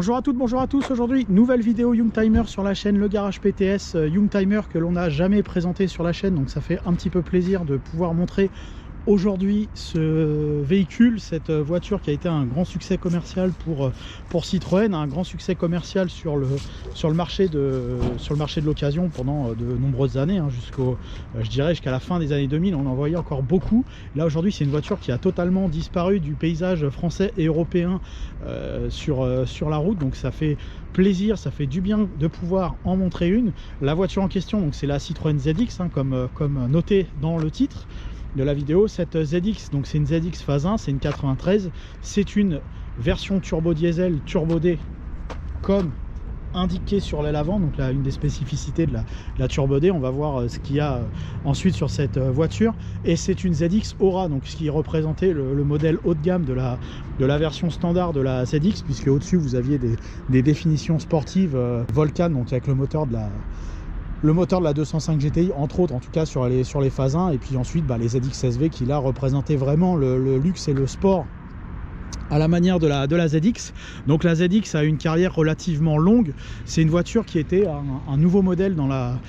Bonjour à toutes, bonjour à tous. Aujourd'hui, nouvelle vidéo Youngtimer sur la chaîne Le Garage PTS. Youngtimer que l'on n'a jamais présenté sur la chaîne, donc ça fait un petit peu plaisir de pouvoir montrer aujourd'hui ce véhicule, cette voiture qui a été un grand succès commercial pour Citroën, un grand succès commercial sur le marché de l'occasion pendant de nombreuses années, hein, je dirais jusqu'à la fin des années 2000. On en voyait encore beaucoup. Là aujourd'hui, c'est une voiture qui a totalement disparu du paysage français et européen sur la route, donc ça fait plaisir, ça fait du bien de pouvoir en montrer une. La voiture en question, donc c'est la Citroën ZX, hein, comme noté dans le titre de la vidéo. Cette ZX, donc c'est une ZX phase 1, c'est une 93, c'est une version turbo diesel turbo D comme indiqué sur l'aile avant, donc là une des spécificités de la turbo D. On va voir ce qu'il y a ensuite sur cette voiture, et c'est une ZX Aura, donc ce qui représentait le modèle haut de gamme de la version standard de la ZX, puisque au dessus vous aviez des définitions sportives Vulcan, donc avec le moteur de la 205 GTI, entre autres, en tout cas sur les phases 1, et puis ensuite les ZX SV qui là représentaient vraiment le luxe et le sport à la manière de la ZX. Donc la ZX a une carrière relativement longue. C'est une voiture qui était un nouveau modèle dans la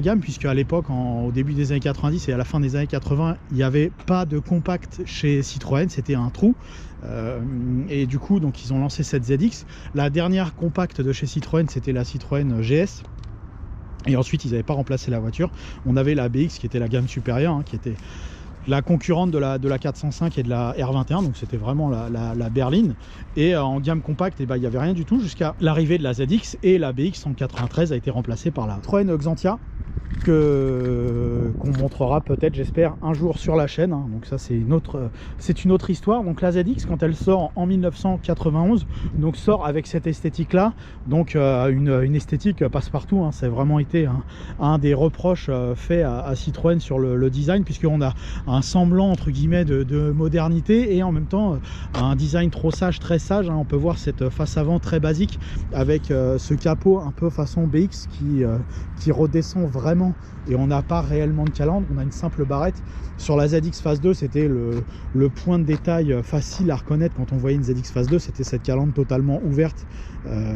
gamme, puisque à l'époque, au début des années 90 et à la fin des années 80, il n'y avait pas de compact chez Citroën, c'était un trou. Et du coup, donc ils ont lancé cette ZX. La dernière compacte de chez Citroën, c'était la Citroën GS. Et ensuite, ils n'avaient pas remplacé la voiture. On avait la BX qui était la gamme supérieure, hein, qui était la concurrente de la 405 et de la R21. Donc c'était vraiment la berline. Et en gamme compacte, il n'y avait rien du tout jusqu'à l'arrivée de la ZX. Et la BX en 93 a été remplacée par la Citroën Xantia, qu'on montrera peut-être, j'espère, un jour sur la chaîne, hein. Donc ça c'est une autre histoire. Donc la ZX, quand elle sort en 1991, donc sort avec cette esthétique là, donc une esthétique passe-partout, hein. C'est vraiment été un des reproches faits à Citroën sur le design, puisqu'on a un semblant entre guillemets de modernité et en même temps un design trop sage, très sage, hein. On peut voir cette face avant très basique avec ce capot un peu façon BX qui redescend vraiment, et on n'a pas réellement de calandre, on a une simple barrette. Sur la ZX phase 2, c'était le point de détail facile à reconnaître quand on voyait une ZX phase 2, c'était cette calandre totalement ouverte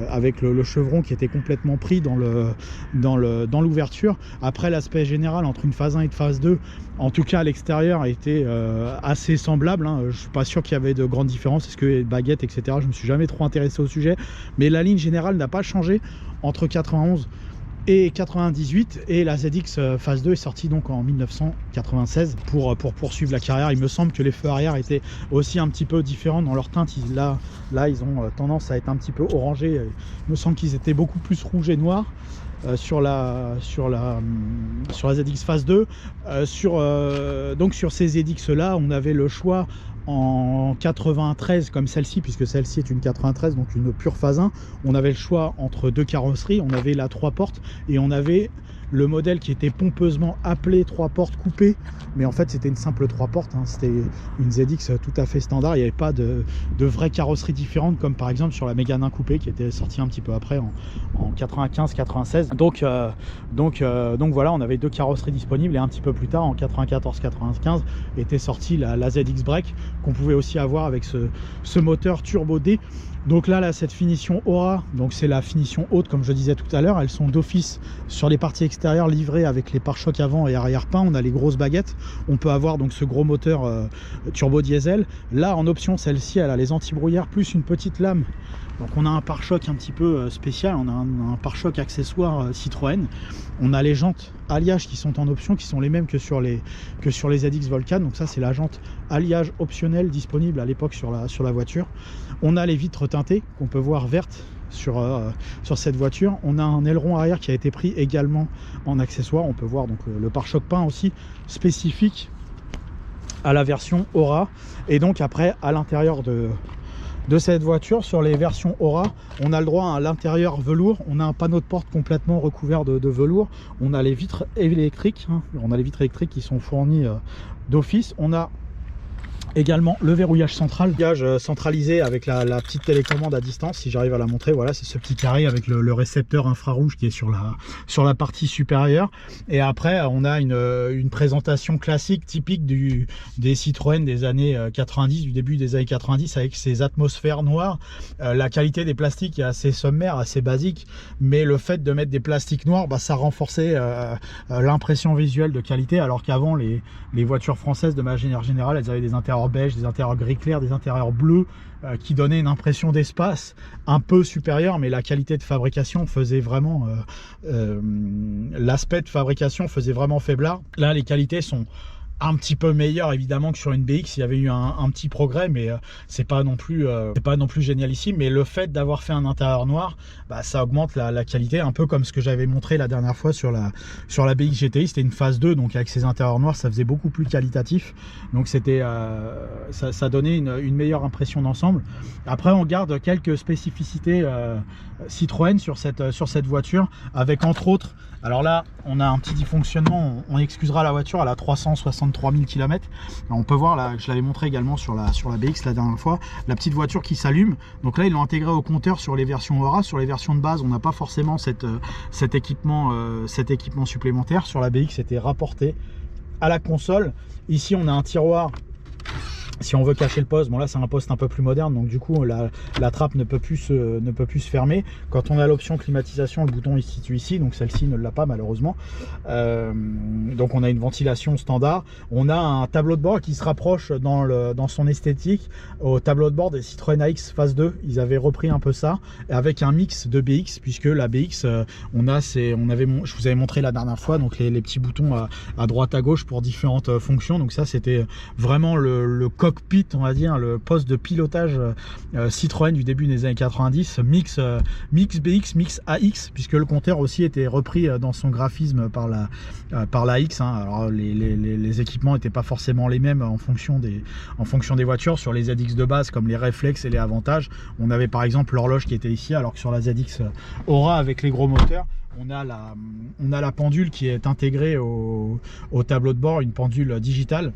avec le chevron qui était complètement pris dans l'ouverture. Après, l'aspect général entre une phase 1 et une phase 2, en tout cas à l'extérieur, a été assez semblable, hein. Je suis pas sûr qu'il y avait de grandes différences, est-ce que les baguettes, etc., je me suis jamais trop intéressé au sujet, mais la ligne générale n'a pas changé entre 91 et 98, et la ZX phase 2 est sortie donc en 1996 pour poursuivre la carrière. Il me semble que les feux arrière étaient aussi un petit peu différents dans leur teinte. Là ils ont tendance à être un petit peu orangés. Il me semble qu'ils étaient beaucoup plus rouges et noirs sur la ZX phase 2. Donc sur ces ZX là, on avait le choix en 93 comme celle-ci, puisque celle-ci est une 93, donc une pure phase 1. On avait le choix entre deux carrosseries, on avait la 3 portes et on avait le modèle qui était pompeusement appelé 3 portes coupées, mais en fait c'était une simple 3 portes, hein. C'était une ZX tout à fait standard, il n'y avait pas de vraie carrosserie différente comme par exemple sur la Mégane 1 coupée qui était sortie un petit peu après en 95-96. Donc voilà, on avait deux carrosseries disponibles, et un petit peu plus tard en 94-95 était sortie la ZX Break, qu'on pouvait aussi avoir avec ce moteur turbo D. Donc là, cette finition Aura, donc c'est la finition haute comme je disais tout à l'heure. Elles sont d'office sur les parties extérieures livrées avec les pare-chocs avant et arrière peints. On a les grosses baguettes. On peut avoir donc ce gros moteur turbo diesel. Là en option, celle-ci elle a les anti-brouillard plus une petite lame. Donc on a un pare-choc un petit peu spécial, on a un pare-choc accessoire Citroën. On a les jantes alliage qui sont en option, qui sont les mêmes que sur les ZX Vulcan. Donc ça c'est la jante alliage optionnelle disponible à l'époque sur la voiture. On a les vitres teintées qu'on peut voir vertes sur cette voiture. On a un aileron arrière qui a été pris également en accessoire. On peut voir donc le pare-choc peint aussi spécifique à la version Aura. Et donc après, à l'intérieur de cette voiture, sur les versions Aura, on a le droit à l'intérieur velours. On a un panneau de porte complètement recouvert de velours. On a les vitres électriques, hein. On a les vitres électriques qui sont fournies d'office. On a Également le verrouillage central, verrouillage centralisé avec la petite télécommande à distance, si j'arrive à la montrer, voilà, c'est ce petit carré avec le récepteur infrarouge qui est sur la partie supérieure. Et après on a une présentation classique typique des Citroën des années 90, du début des années 90, avec ces atmosphères noires. La qualité des plastiques est assez sommaire, assez basique, mais le fait de mettre des plastiques noirs, bah, ça renforçait l'impression visuelle de qualité, alors qu'avant les voitures françaises de manière générale, elles avaient des intérieurs beige, des intérieurs gris clair, des intérieurs bleus qui donnaient une impression d'espace un peu supérieure, mais la qualité de fabrication faisait vraiment l'aspect de fabrication faisait vraiment faiblard. Là les qualités sont un petit peu meilleur évidemment que sur une BX, il y avait eu un petit progrès, mais c'est pas non plus génialissime. Mais le fait d'avoir fait un intérieur noir, bah, ça augmente la qualité, un peu comme ce que j'avais montré la dernière fois sur la BX GTI. C'était une phase 2, donc avec ces intérieurs noirs ça faisait beaucoup plus qualitatif, donc c'était ça donnait une meilleure impression d'ensemble. Après on garde quelques spécificités Citroën sur cette voiture, avec entre autres, alors là on a un petit dysfonctionnement, on excusera la voiture, elle a 363 000 km. On peut voir là, je l'avais montré également sur la BX la dernière fois, la petite voiture qui s'allume. Donc là ils l'ont intégré au compteur sur les versions Aura. Sur les versions de base on n'a pas forcément cet équipement supplémentaire. Sur la BX c'était rapporté à la console. Ici on a un tiroir si on veut cacher le poste. Bon là c'est un poste un peu plus moderne, donc du coup la trappe ne peut plus se fermer. Quand on a l'option climatisation, le bouton il se situe ici, donc celle-ci ne l'a pas malheureusement. Donc on a une ventilation standard. On a un tableau de bord qui se rapproche dans son esthétique au tableau de bord des Citroën AX phase 2. Ils avaient repris un peu ça avec un mix de BX, puisque la BX je vous avais montré la dernière fois, donc les petits boutons à droite à gauche pour différentes fonctions. Donc ça c'était vraiment le cockpit, on va dire, le poste de pilotage Citroën du début des années 90, mix BX, mix AX, puisque le compteur aussi était repris dans son graphisme par la X. Alors les équipements n'étaient pas forcément les mêmes en fonction des voitures. Sur les ZX de base, comme les réflexes et les avantages, on avait par exemple l'horloge qui était ici, alors que sur la ZX Aura avec les gros moteurs, on a la pendule qui est intégrée au tableau de bord, une pendule digitale.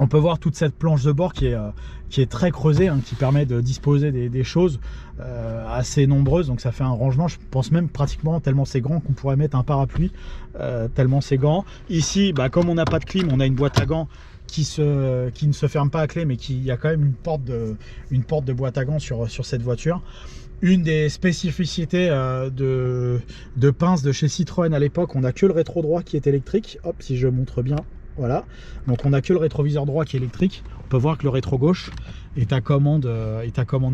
On peut voir toute cette planche de bord qui est très creusée, qui permet de disposer des choses assez nombreuses. Donc ça fait un rangement, je pense même pratiquement, tellement c'est grand, qu'on pourrait mettre un parapluie, tellement c'est grand. Ici, bah, comme on n'a pas de clim, on a une boîte à gants qui ne se ferme pas à clé, mais il y a quand même une porte de boîte à gants sur cette voiture. Une des spécificités de pince de chez Citroën à l'époque, on n'a que le rétro droit qui est électrique. Hop, si je montre bien, voilà. Donc on n'a que le rétroviseur droit qui est électrique. On peut voir que le rétro gauche est à commande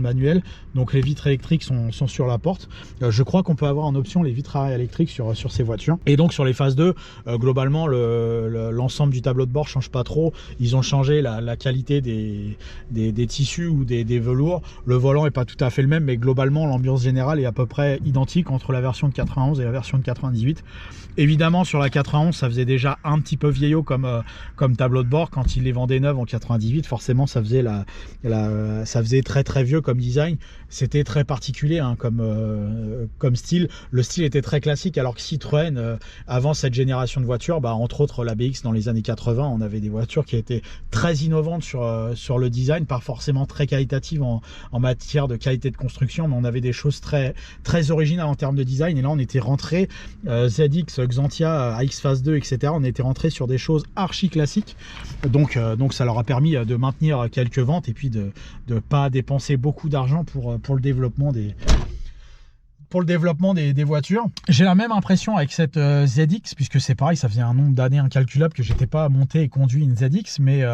manuelle. Donc les vitres électriques sont sur la porte. Je crois qu'on peut avoir en option les vitres arrière électriques sur ces voitures. Et donc sur les phases 2, globalement l'ensemble du tableau de bord change pas trop. Ils ont changé la qualité des tissus ou des velours. Le volant est pas tout à fait le même, mais globalement l'ambiance générale est à peu près identique entre la version de 91 et la version de 98. Évidemment sur la 91 ça faisait déjà un petit peu vieillot comme tableau de bord. Quand ils les vendaient neuves en 98, forcément ça faisait ça faisait très très vieux comme design. C'était très particulier comme style. Le style était très classique, alors que Citroën avant cette génération de voitures, bah, entre autres la BX dans les années 80, on avait des voitures qui étaient très innovantes sur le design, pas forcément très qualitatives en matière de qualité de construction, mais on avait des choses très très originales en termes de design. Et là on était rentré ZX, Xantia, AX Phase 2, etc. On était rentré sur des choses archi classiques, donc ça leur a permis de maintenir quelques ventes et puis de ne pas dépenser beaucoup d'argent pour le développement des voitures. J'ai la même impression avec cette ZX, puisque c'est pareil, ça faisait un nombre d'années incalculable que j'étais pas monté et conduit une ZX, mais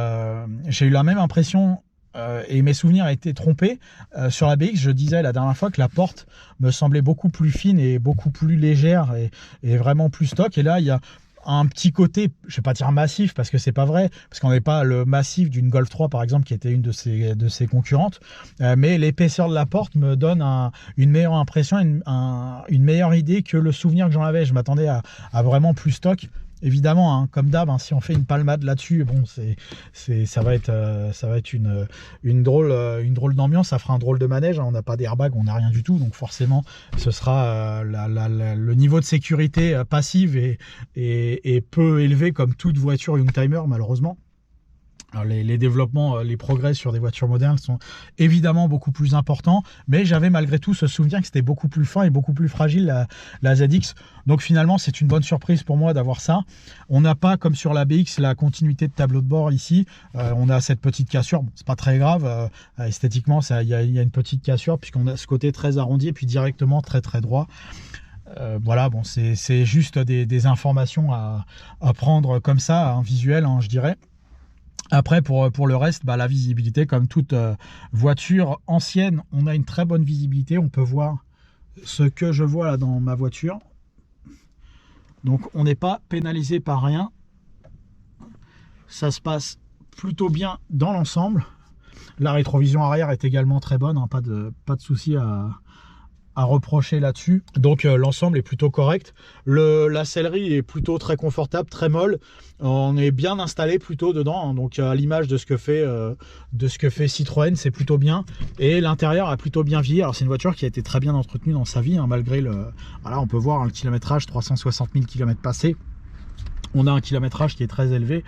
j'ai eu la même impression. Et mes souvenirs étaient trompés. Sur la BX, je disais la dernière fois que la porte me semblait beaucoup plus fine et beaucoup plus légère et vraiment plus stock. Et là, il y a un petit côté, je vais pas dire massif parce que c'est pas vrai, parce qu'on n'est pas le massif d'une Golf 3 par exemple qui était une de ses concurrentes, mais l'épaisseur de la porte me donne une meilleure impression, une meilleure idée que le souvenir que j'en avais. Je m'attendais à vraiment plus stock. Évidemment, comme d'hab, si on fait une palmade là-dessus, bon, ça va être une drôle d'ambiance, ça fera un drôle de manège. On n'a pas d'airbag, on n'a rien du tout, donc forcément, ce sera le niveau de sécurité passive et peu élevé comme toute voiture Youngtimer malheureusement. Alors les développements, les progrès sur des voitures modernes sont évidemment beaucoup plus importants, mais j'avais malgré tout ce souvenir que c'était beaucoup plus fin et beaucoup plus fragile la ZX. Donc finalement, c'est une bonne surprise pour moi d'avoir ça. On n'a pas, comme sur la BX, la continuité de tableau de bord ici. On a cette petite cassure, bon, c'est pas très grave. Esthétiquement, il y a une petite cassure puisqu'on a ce côté très arrondi et puis directement très droit. Voilà, bon, c'est juste des informations à prendre comme ça, un visuel, hein, je dirais. Après, pour le reste, bah, la visibilité, comme toute voiture ancienne, on a une très bonne visibilité. On peut voir ce que je vois là dans ma voiture. Donc, on n'est pas pénalisé par rien. Ça se passe plutôt bien dans l'ensemble. La rétrovision arrière est également très bonne, hein, pas de souci à reprocher là-dessus. Donc l'ensemble est plutôt correct. La sellerie est plutôt très confortable, très molle. On est bien installé plutôt dedans, hein, donc à l'image de ce que fait Citroën, c'est plutôt bien. Et l'intérieur a plutôt bien vieilli. Alors c'est une voiture qui a été très bien entretenue dans sa vie, hein, malgré voilà, on peut voir, hein, le kilométrage, 360 000 km passés. On a un kilométrage qui est très élevé.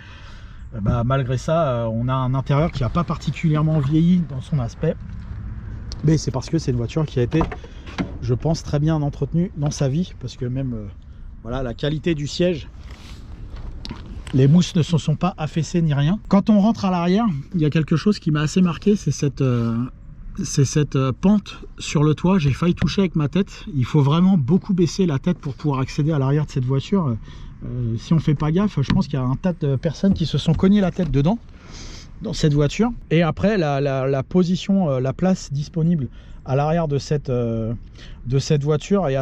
Bah, malgré ça, on a un intérieur qui n'a pas particulièrement vieilli dans son aspect. Mais c'est parce que c'est une voiture qui a été, je pense, très bien entretenue dans sa vie, parce que même voilà, la qualité du siège, les mousses ne se sont pas affaissées ni rien. Quand on rentre à l'arrière, il y a quelque chose qui m'a assez marqué, c'est cette pente sur le toit. J'ai failli toucher avec ma tête. Il faut vraiment beaucoup baisser la tête pour pouvoir accéder à l'arrière de cette voiture. Si on fait pas gaffe, je pense qu'il y a un tas de personnes qui se sont cognées la tête dedans, dans cette voiture. Et après, la position, la place disponible à l'arrière de cette voiture est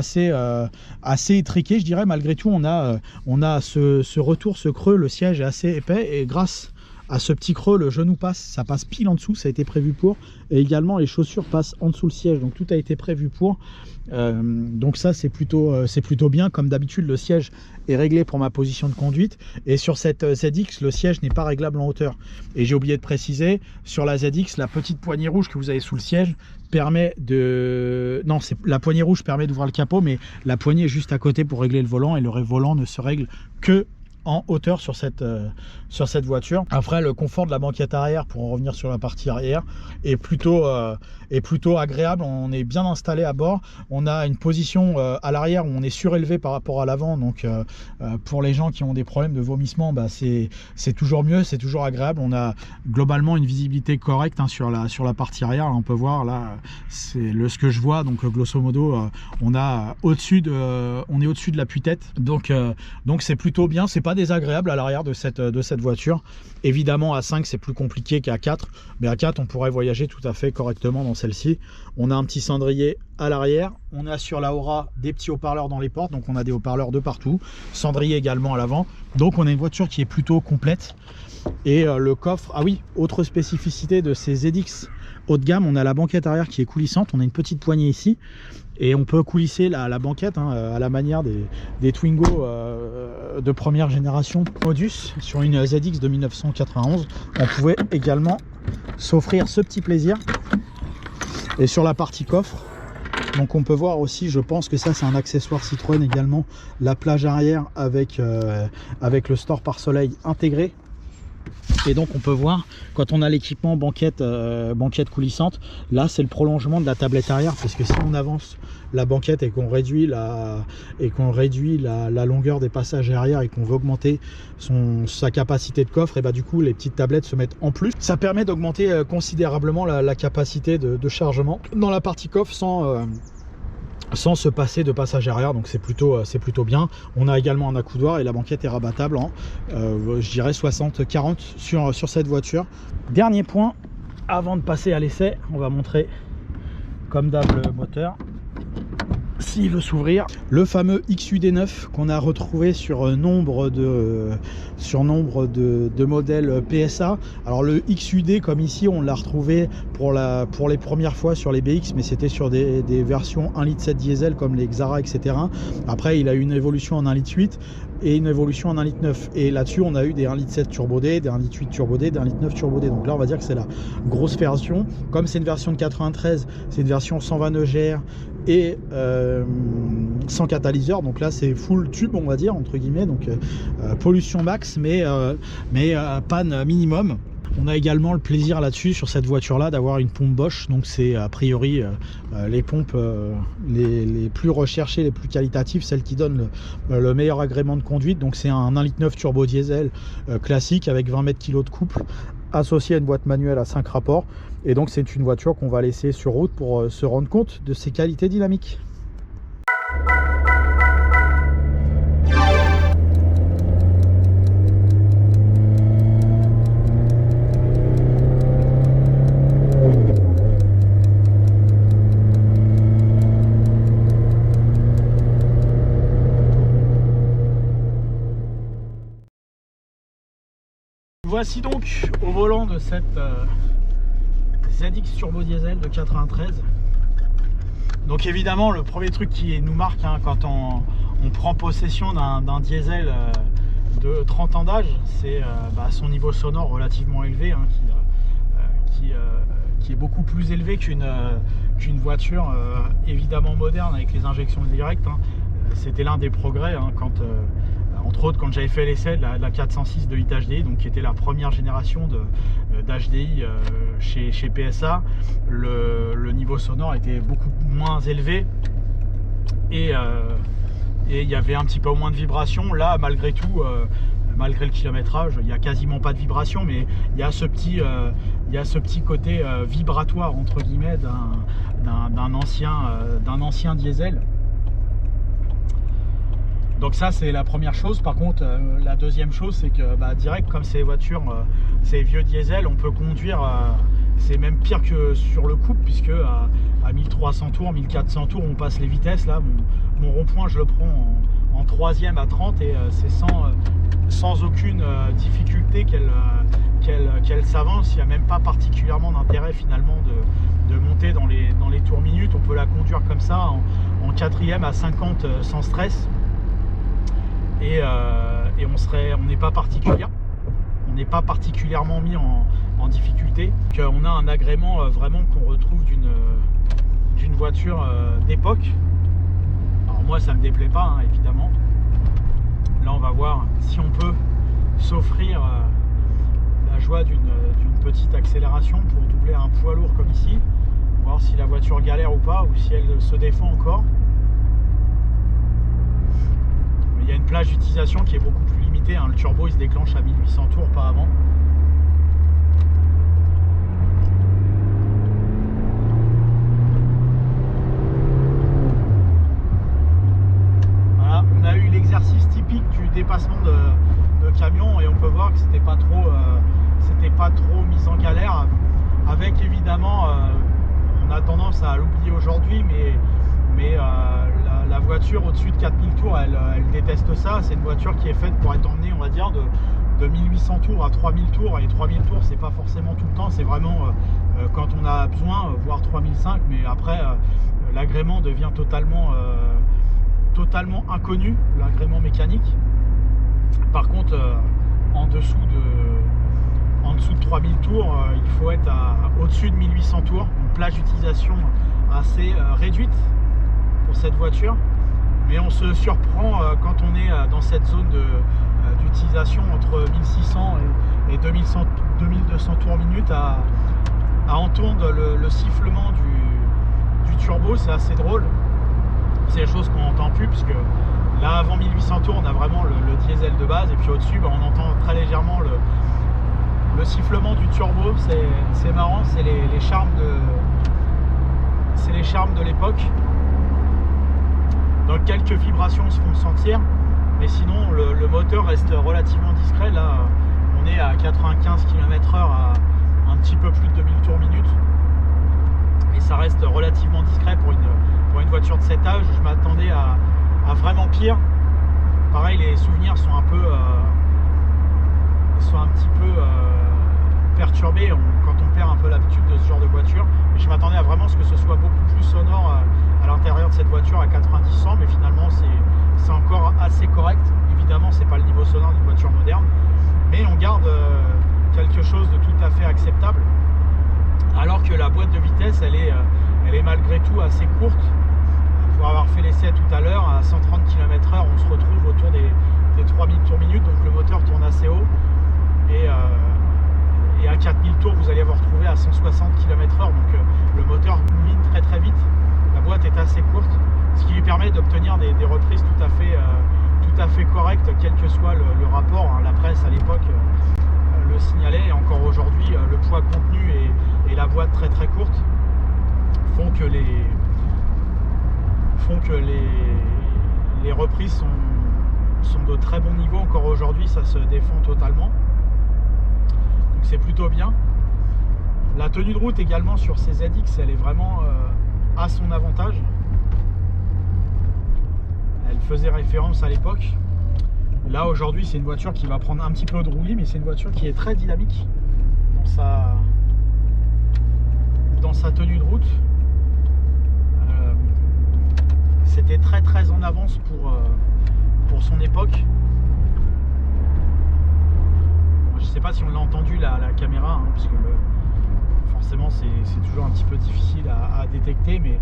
assez étriquée, je dirais. Malgré tout, on a ce retour, ce creux, le siège est assez épais, et grâce à ce petit creux, le genou passe, ça passe pile en dessous, ça a été prévu pour. Et également, les chaussures passent en dessous le siège, donc tout a été prévu pour. Donc ça, c'est plutôt bien. Comme d'habitude, le siège est réglé pour ma position de conduite, et sur cette ZX, le siège n'est pas réglable en hauteur. Et j'ai oublié de préciser, sur la ZX, la petite poignée rouge que vous avez sous le siège permet de... Non, la poignée rouge permet d'ouvrir le capot, mais la poignée est juste à côté pour régler le volant, et le volant ne se règle que en hauteur sur cette voiture. Après, le confort de la banquette arrière, pour en revenir sur la partie arrière, est plutôt agréable. On est bien installé à bord. On a une position à l'arrière où on est surélevé par rapport à l'avant, donc pour les gens qui ont des problèmes de vomissement, bah, c'est toujours mieux, c'est toujours agréable. On a globalement une visibilité correcte, hein, sur la partie arrière. Là, on peut voir, là, c'est ce que je vois, donc grosso modo, on est au-dessus de l'appui-tête, donc c'est plutôt bien. C'est pas désagréable à l'arrière de cette voiture. Évidemment, à 5 c'est plus compliqué qu'à 4, mais à 4 on pourrait voyager tout à fait correctement dans celle-ci. On a un petit cendrier à l'arrière, on a sur la Aura des petits haut-parleurs dans les portes, donc on a des haut-parleurs de partout, cendrier également à l'avant, donc on a une voiture qui est plutôt complète. Et le coffre, ah oui, autre spécificité de ces ZX haut de gamme, on a la banquette arrière qui est coulissante, on a une petite poignée ici, et on peut coulisser la banquette, hein, à la manière des Twingo de première génération Modus. Sur une ZX de 1991, on pouvait également s'offrir ce petit plaisir. Et sur la partie coffre, donc on peut voir aussi, je pense que ça c'est un accessoire Citroën également, la plage arrière avec le store pare-soleil intégré. Et donc on peut voir, quand on a l'équipement banquette coulissante, là c'est le prolongement de la tablette arrière, parce que si on avance la banquette et qu'on réduit la longueur des passages arrière et qu'on veut augmenter sa capacité de coffre, et bah du coup les petites tablettes se mettent en plus. Ça permet d'augmenter considérablement la capacité de chargement dans la partie coffre sans se passer de passage arrière, donc c'est plutôt bien. On a également un accoudoir et la banquette est rabattable en je dirais 60-40 sur cette voiture. Dernier point avant de passer à l'essai, on va montrer comme d'hab le moteur, s'il veut s'ouvrir. Le fameux XUD9 qu'on a retrouvé sur nombre de modèles PSA. Alors le XUD, comme ici, on l'a retrouvé pour les premières fois sur les BX, mais c'était sur des versions 1,7 litre diesel comme les Xara, etc. Après, il a eu une évolution en 1,8 litre et une évolution en 1,9 litre. Et là-dessus, on a eu des 1,7 litre turbo D, des 1,8 litre turbo D, des 1,9 litre turbo D. Donc là, on va dire que c'est la grosse version. Comme c'est une version de 93, c'est une version 120 EGR et sans catalyseur, donc là c'est full tube, on va dire, entre guillemets, donc pollution max, mais panne minimum. On a également le plaisir là-dessus, sur cette voiture-là, d'avoir une pompe Bosch. Donc c'est a priori les pompes les plus recherchées, les plus qualitatives, celles qui donnent le meilleur agrément de conduite. Donc c'est un 1,9 litre turbo diesel classique avec 20 mètres kg de couple, associé à une boîte manuelle à 5 rapports. Et donc c'est une voiture qu'on va laisser sur route pour se rendre compte de ses qualités dynamiques. Voici donc au volant de cette ZX Turbo Diesel de 93. Donc évidemment, le premier truc qui nous marque quand on prend possession d'un diesel de 30 ans d'âge, c'est son niveau sonore relativement élevé, qui est beaucoup plus élevé qu'une voiture évidemment moderne avec les injections directes. C'était l'un des progrès entre autres, quand j'avais fait l'essai de la 406 de HDI, donc qui était la première génération d'HDI chez PSA, le niveau sonore était beaucoup moins élevé et il y avait un petit peu moins de vibrations. Là, malgré tout, malgré le kilométrage, il n'y a quasiment pas de vibration, mais il y a ce petit côté vibratoire entre guillemets d'un ancien diesel. Donc ça, c'est la première chose. Par contre, la deuxième chose, c'est que direct, comme ces voitures, ces vieux diesel, on peut conduire, c'est même pire que sur le couple, puisque à 1300 tours, 1400 tours, on passe les vitesses. Là, mon rond-point, je le prends en 3e à 30 et c'est sans aucune difficulté qu'elle s'avance. Il n'y a même pas particulièrement d'intérêt finalement de monter dans les tours minutes. On peut la conduire comme ça en 4e à 50 sans stress. Et on n'est pas particulièrement mis en difficulté. On a un agrément vraiment qu'on retrouve d'une voiture d'époque. Alors moi, ça me déplaît pas, évidemment. Là, on va voir si on peut s'offrir la joie d'une petite accélération pour doubler un poids lourd comme ici, voir si la voiture galère ou pas, ou si elle se défend encore. Il y a une plage d'utilisation qui est beaucoup plus limitée. Le turbo, il se déclenche à 1800 tours, pas avant. Voilà, on a eu l'exercice typique du dépassement de camion et on peut voir que c'était pas trop mis en galère. Avec évidemment, on a tendance à l'oublier aujourd'hui, mais la voiture au-dessus de 4000 tours, elle déteste ça. C'est une voiture qui est faite pour être emmenée, on va dire, de 1800 tours à 3000 tours. Et 3000 tours, c'est pas forcément tout le temps, c'est vraiment quand on a besoin, voire 3005. Mais après, l'agrément devient totalement inconnu, l'agrément mécanique. Par contre, en dessous de 3000 tours, il faut être au-dessus de 1800 tours. Une plage d'utilisation assez réduite pour cette voiture, mais on se surprend quand on est dans cette zone d'utilisation entre 1600 et 2200 tours minute à entendre le sifflement du turbo. C'est assez drôle, c'est des choses qu'on n'entend plus, puisque là avant 1800 tours on a vraiment le diesel de base, et puis au dessus on entend très légèrement le sifflement du turbo. C'est marrant, c'est les charmes de l'époque. Donc quelques vibrations se font sentir, mais sinon le moteur reste relativement discret. Là on est à 95 km/h à un petit peu plus de 2000 tours minute, et ça reste relativement discret pour une voiture de cet âge. Je m'attendais à vraiment pire. Pareil, les souvenirs sont un petit peu perturbés quand on perd un peu l'habitude de ce genre de voiture. Mais je m'attendais à vraiment ce que ce soit beaucoup plus sonore à l'intérieur de cette voiture à 90-100, mais finalement c'est encore assez correct. Évidemment, c'est pas le niveau sonore d'une voiture moderne, mais on garde quelque chose de tout à fait acceptable, alors que la boîte de vitesse elle est malgré tout assez courte. Pour avoir fait l'essai tout à l'heure, à 130 km/h, on se retrouve autour des 3000 tours minute, donc le moteur tourne assez haut, et à 4 à 160 km/h, donc le moteur mine très très vite. La boîte est assez courte, ce qui lui permet d'obtenir des reprises tout à fait correctes, quel que soit le rapport. Hein. La presse à l'époque le signalait, et encore aujourd'hui, le poids contenu et la boîte très très courte font que les reprises sont de très bon niveau. Encore aujourd'hui, ça se défend totalement, donc c'est plutôt bien. La tenue de route également sur ces ZX, elle est vraiment à son avantage. Elle faisait référence à l'époque. Là aujourd'hui, c'est une voiture qui va prendre un petit peu de roulis, mais c'est une voiture qui est très dynamique dans sa tenue de route. C'était très très en avance pour son époque. Je sais pas si on l'a entendu la caméra, hein, parce que forcément c'est toujours un petit peu difficile à détecter, mais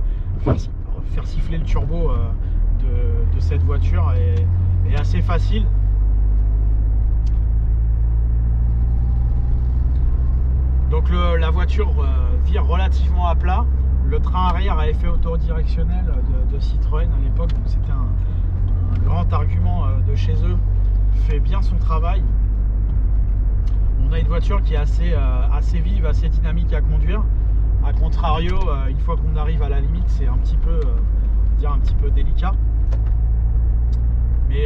faire siffler le turbo de cette voiture est assez facile. Donc la voiture vire relativement à plat. Le train arrière à effet autodirectionnel de Citroën à l'époque, donc c'était un grand argument de chez eux, fait bien son travail. On a une voiture qui est assez vive, assez dynamique à conduire. A contrario, une fois qu'on arrive à la limite, c'est un petit peu délicat. Mais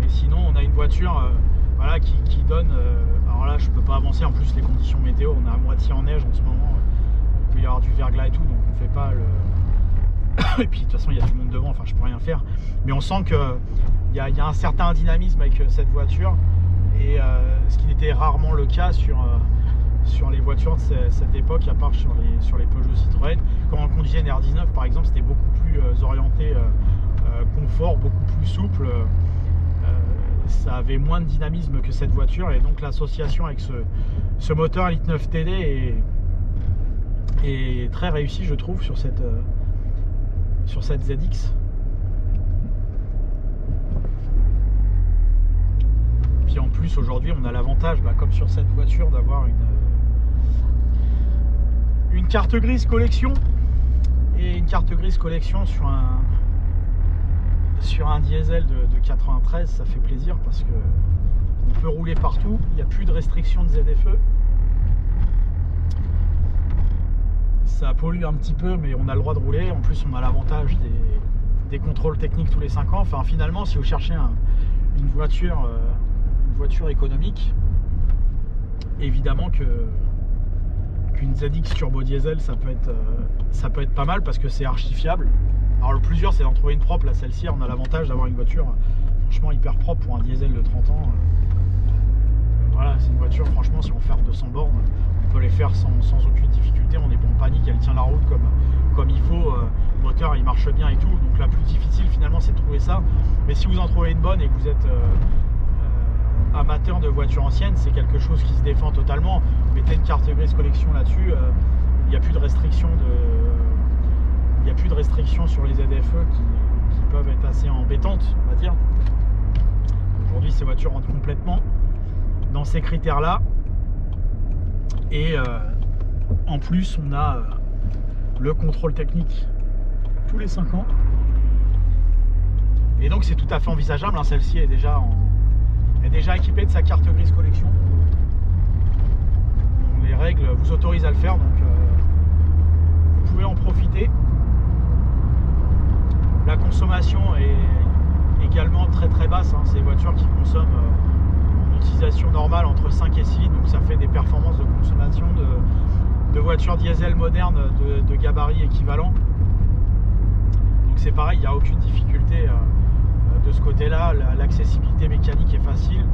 sinon, on a une voiture voilà, qui donne. Alors là, je peux pas avancer. En plus, les conditions météo, on est à moitié en neige en ce moment. Il peut y avoir du verglas et tout, donc on fait pas le. Et puis de toute façon, il y a du monde devant. Enfin, je peux rien faire. Mais on sent que il y a un certain dynamisme avec cette voiture, et ce qui n'était rarement le cas sur les voitures de cette époque, à part sur les Peugeot Citroën. Quand on conduisait une R19 par exemple, c'était beaucoup plus orienté confort, beaucoup plus souple. Ça avait moins de dynamisme que cette voiture, et donc l'association avec ce moteur Elite 9 TD est très réussie, je trouve, sur cette ZX. Puis en plus aujourd'hui on a l'avantage, comme sur cette voiture, d'avoir une carte grise collection, et une carte grise collection sur un diesel de 93, ça fait plaisir parce que on peut rouler partout, il n'y a plus de restriction de ZFE. Ça pollue un petit peu, mais on a le droit de rouler. En plus, on a l'avantage des contrôles techniques tous les 5 ans. Enfin, finalement, si vous cherchez une voiture économique, évidemment qu'une ZX turbo diesel, ça peut être pas mal parce que c'est archi fiable. Alors le plus dur, c'est d'en trouver une propre. Là, celle-ci, on a l'avantage d'avoir une voiture franchement hyper propre pour un diesel de 30 ans. Voilà, c'est une voiture, franchement, si on fait 200 bornes, on peut les faire sans aucune difficulté. On n'est pas en panique, elle tient la route comme il faut. Le moteur, il marche bien et tout. Donc la plus difficile, finalement, c'est de trouver ça. Mais si vous en trouvez une bonne et que vous êtes amateur de voitures anciennes, c'est quelque chose qui se défend totalement. Vous mettez une carte grise collection là-dessus, il n'y a plus de restrictions sur les ZFE qui peuvent être assez embêtantes, on va dire. Aujourd'hui, ces voitures rentrent complètement dans ces critères-là. Et en plus, on a le contrôle technique tous les 5 ans. Et donc, c'est tout à fait envisageable. Hein, celle-ci est déjà équipée de sa carte grise collection. Les règles vous autorisent à le faire, donc vous pouvez en profiter. La consommation est également très très basse. Hein. C'est des voitures qui consomment en utilisation normale entre 5 et 6 litres, donc ça fait des performances de consommation de voitures diesel modernes de gabarit équivalent. Donc c'est pareil, il n'y a aucune difficulté de ce côté-là. L'accessibilité mécanique est facile.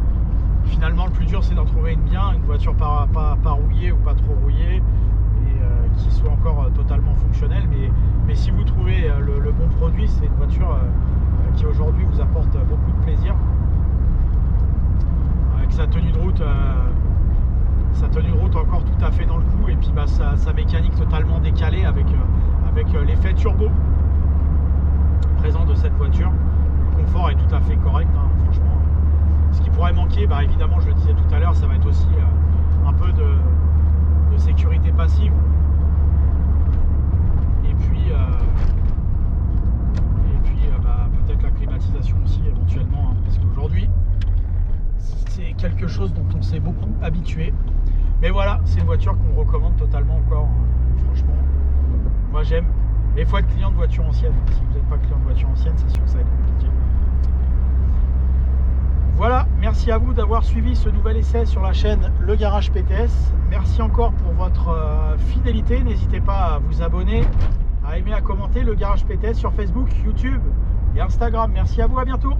Finalement, le plus dur, c'est d'en trouver une bien, une voiture pas rouillée ou pas trop rouillée, et qui soit encore totalement fonctionnelle. Mais si vous trouvez le bon produit, c'est une voiture qui aujourd'hui vous apporte beaucoup de plaisir, avec sa tenue de route encore tout à fait dans le coup, et puis sa mécanique totalement décalée avec l'effet turbo présent de cette voiture. Le confort est tout à fait correct, hein, franchement. Ce qui pourrait manquer, évidemment, je le disais tout à l'heure, ça va être aussi un peu de sécurité passive. Et puis bah, peut-être la climatisation aussi éventuellement, hein, parce qu'aujourd'hui c'est quelque chose dont on s'est beaucoup habitué. Mais voilà, c'est une voiture qu'on recommande totalement encore, franchement. Moi j'aime. Mais il faut être client de voiture ancienne. Si vous n'êtes pas client de voiture ancienne, c'est sûr que ça va être compliqué. Voilà, merci à vous d'avoir suivi ce nouvel essai sur la chaîne Le Garage PTS. Merci encore pour votre fidélité. N'hésitez pas à vous abonner, à aimer, à commenter Le Garage PTS sur Facebook, YouTube et Instagram. Merci à vous, à bientôt.